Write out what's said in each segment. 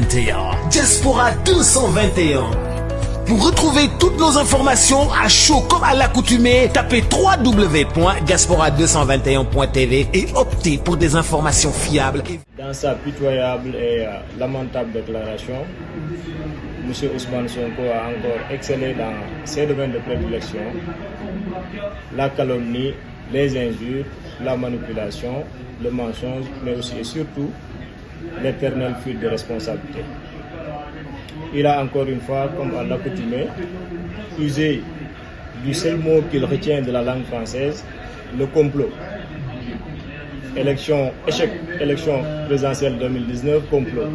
Diaspora 221. Pour retrouver toutes nos informations à chaud comme à l'accoutumée, tapez www.diaspora221.tv et optez pour des informations fiables. Dans sa pitoyable et lamentable déclaration, M. Ousmane Sonko a encore excellé dans ses domaines de prédilection: la calomnie, les injures, la manipulation, le mensonge, mais aussi et surtout l'éternelle fuite de responsabilité. Il a encore une fois, comme à l'accoutumée, usé du seul mot qu'il retient de la langue française, le complot. Échec élection présidentielle 2019, complot.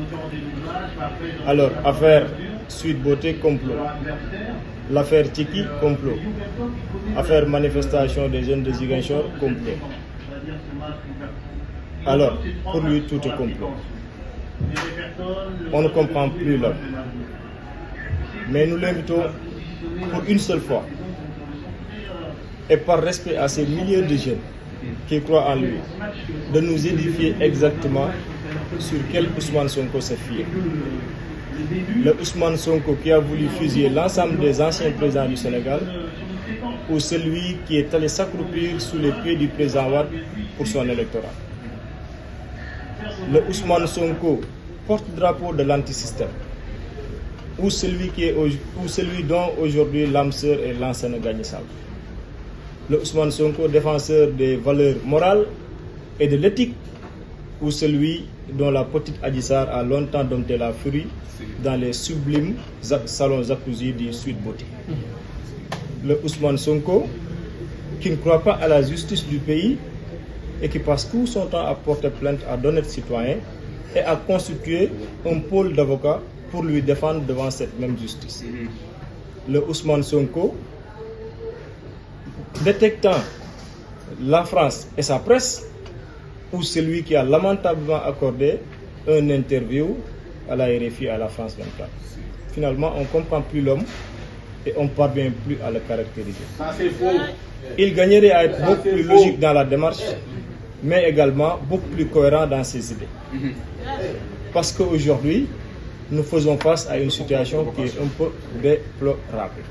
Alors, affaire Sweet Beauté, complot. L'affaire Tiki, complot. Affaire manifestation des jeunes de Ziguinchor, complot. Alors, pour lui, tout est complot. On ne comprend plus l'homme. Mais nous l'invitons pour une seule fois, et par respect à ces milliers de jeunes qui croient en lui, de nous édifier exactement sur quel Ousmane Sonko se fier. Le Ousmane Sonko qui a voulu fusiller l'ensemble des anciens présidents du Sénégal, ou celui qui est allé s'accroupir sous les pieds du président Wade pour son électorat. Le Ousmane Sonko, porte-drapeau de l'antisystème, ou celui dont aujourd'hui l'âme sœur est l'ancienne Gagné Sall. Le Ousmane Sonko, défenseur des valeurs morales et de l'éthique, ou celui dont la petite Adji Sarr a longtemps dompté la furie dans les sublimes salons jacuzzi du Sweet Beauté. Le Ousmane Sonko, qui ne croit pas à la justice du pays et qui passe tout son temps à porter plainte à d'honnêtes citoyens et à constituer un pôle d'avocats pour lui défendre devant cette même justice. Le Ousmane Sonko, détectant la France et sa presse, ou celui qui a lamentablement accordé une interview à la RFI à la France 24. Finalement, on ne comprend plus l'homme et on ne parvient plus à le caractériser. Il gagnerait à être beaucoup plus logique dans la démarche, mais également beaucoup plus cohérent dans ses idées. Parce qu'aujourd'hui, nous faisons face à une situation qui est un peu déplorable.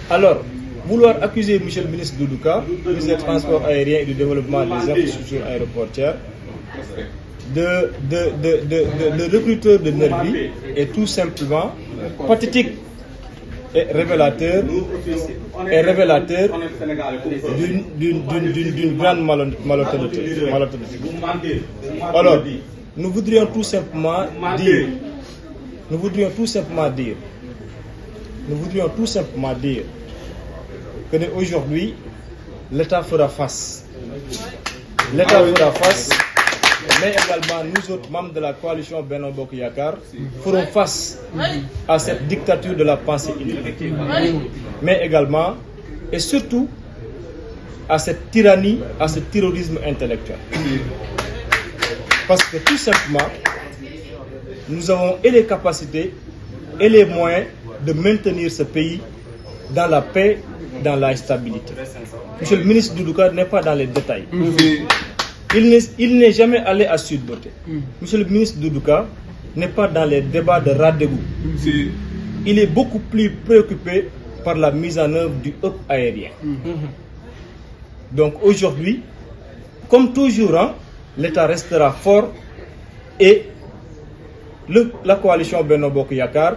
Alors, vouloir accuser M. le ministre Doudouka, ministre des Transports aériens et du développement des infrastructures aéroportières, de recruteur de nervis est tout simplement pathétique et révélateur d'une grande malhonnêteté. Alors, nous voudrions tout simplement dire que aujourd'hui, l'État fera face. L'État fera face, mais également nous autres membres de la coalition Benno Bokk Yakaar ferons face à cette dictature de la pensée unique. Mais également et surtout à cette tyrannie, à ce terrorisme intellectuel. Parce que tout simplement, nous avons et les capacités et les moyens de maintenir ce pays dans la paix, dans la stabilité. Monsieur le ministre Doudouka n'est pas dans les détails. Il n'est jamais allé à Sweet Beauté. Monsieur le ministre Doudouka n'est pas dans les débats de rendez-vous. Il est beaucoup plus préoccupé par la mise en œuvre du hub aérien. Donc aujourd'hui, comme toujours, l'État restera fort et la coalition Benno Bokk Yakaar,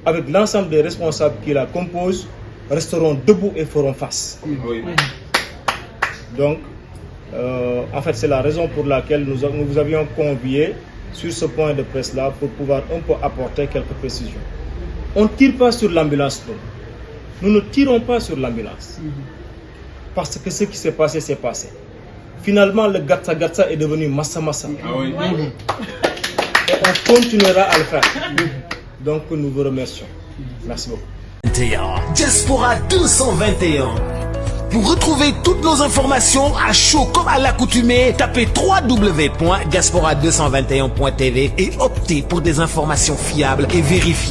avec l'ensemble des responsables qui la composent, resteront debout et feront face. Donc, en fait, c'est la raison pour laquelle nous vous avions convié sur ce point de presse-là pour pouvoir un peu apporter quelques précisions. On ne tire pas sur l'ambulance. Nous ne tirons pas sur l'ambulance. Parce que ce qui s'est passé, c'est passé. Finalement, le Gatsa Gatsa est devenu Massa Massa. Et on continuera à le faire. Donc, nous vous remercions. Merci beaucoup. Diaspora 221. Pour retrouver toutes nos informations à chaud comme à l'accoutumée, tapez www.diaspora221.tv et optez pour des informations fiables et vérifiées.